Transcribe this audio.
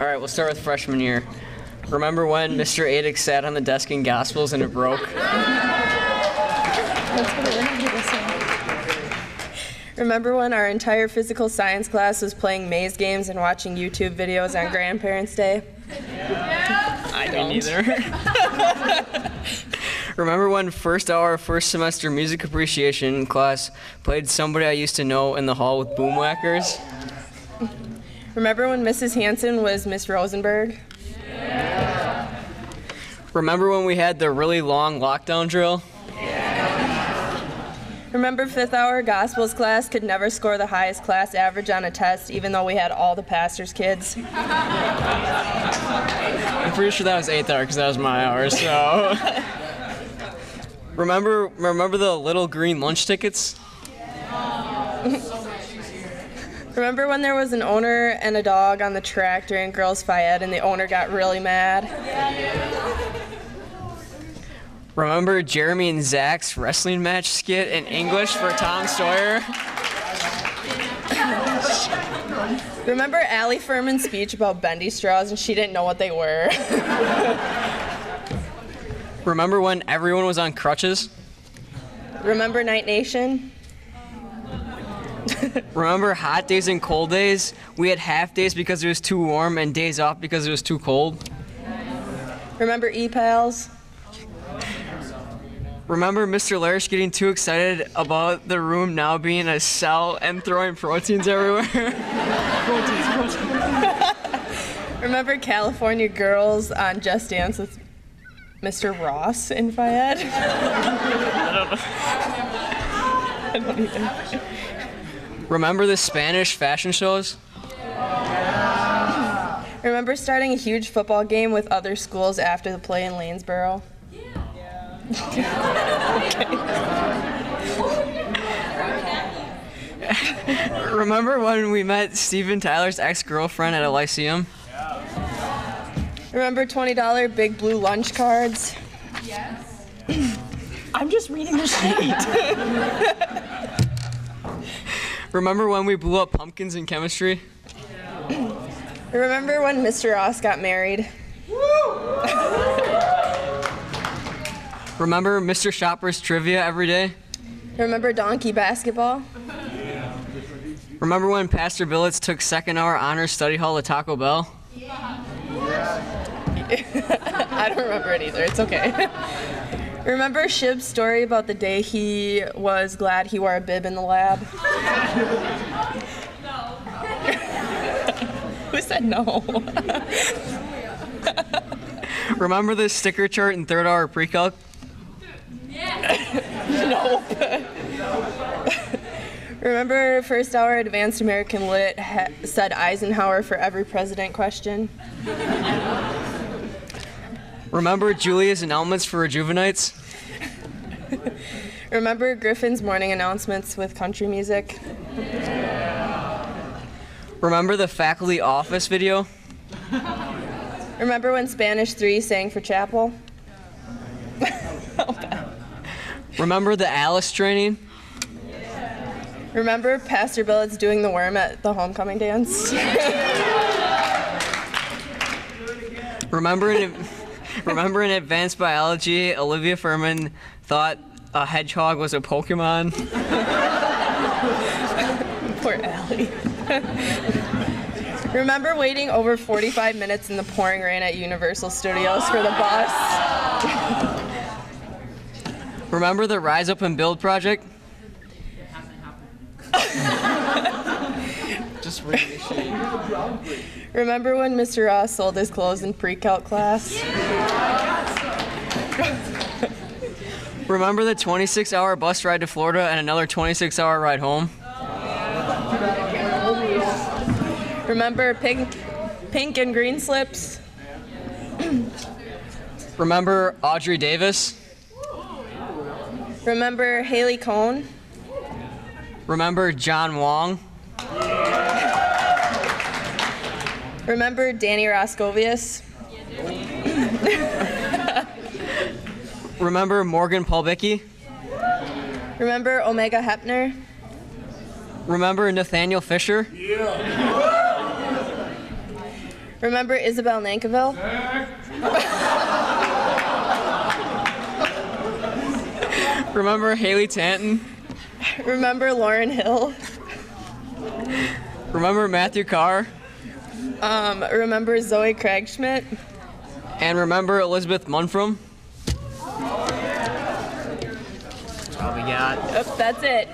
All right, we'll start with freshman year. Remember when Mr. Adick sat on the desk in Gospels and it broke? Remember when our entire physical science class was playing maze games and watching YouTube videos on Grandparents' Day? I don't either. Remember when first hour of first semester music appreciation class played Somebody I Used to Know in the hall with boomwhackers? Remember when Mrs. Hanson was Miss Rosenberg? Remember when we had the really long lockdown drill? Remember fifth hour Gospels class could never score the highest class average on a test even though we had all the pastor's kids? I'm pretty sure that was 8th hour because that was my hour, so. Remember the little green lunch tickets? Remember when there was an owner and a dog on the track during Girls Phi-Ed and the owner got really mad? Remember Jeremy and Zach's wrestling match skit in English for Tom Sawyer? Remember Allie Furman's speech about bendy straws and she didn't know what they were? Remember when everyone was on crutches? Remember Night Nation? Remember hot days and cold days? We had half days because it was too warm and days off because it was too cold. Remember E-Pals? Remember Mr. Larish getting too excited about the room now being a cell and throwing proteins everywhere? Proteins. Remember California Girls on Just Dance with Mr. Ross in Phi-Ed? I don't even. Remember the Spanish fashion shows? Remember starting a huge football game with other schools after the play in Lanesboro? Remember when we met Steven Tyler's ex-girlfriend at a lyceum? Remember $20 Big Blue lunch cards? Yes. I'm just reading the sheet. Remember when we blew up pumpkins in chemistry? Remember when Mr. Ross got married? Remember Mr. Shopper's trivia every day? Remember donkey basketball? Remember when Pastor Billets took second hour honors study hall at Taco Bell? I don't remember it either. It's okay. Remember Shib's story about the day he was glad he wore a bib in the lab? No. Who said no? Remember the sticker chart in third hour pre-calc? No. Remember first hour Advanced American Lit said Eisenhower for every president question? Remember Julia's announcements for Rejuvenites? Remember Griffin's morning announcements with country music? Remember the faculty office video? Remember when Spanish 3 sang for chapel? Remember the Alice training? Remember Pastor Billets doing the worm at the homecoming dance? Remember in advanced biology, Olivia Furman thought a hedgehog was a Pokemon? Poor Allie. Remember waiting over 45 minutes in the pouring rain at Universal Studios for the bus? Remember the Rise Up and Build project? Just read the sheet. Remember when Mr. Ross sold his clothes in pre-calc class? Remember the 26-hour bus ride to Florida and another 26-hour ride home? Remember pink and green slips? Remember Audrey Davis? Remember Haley Cohn? Remember John Wong? Remember Danny Roscovius? Remember Morgan Paulbicki? Remember Omega Hepner? Remember Nathaniel Fisher? Remember Isabel Nankerville? Remember Haley Tanton? Remember Lauren Hill? Remember Matthew Carr? Remember Zoe Craigschmidt? And remember Elizabeth Munfrum? That's all we got. That's it.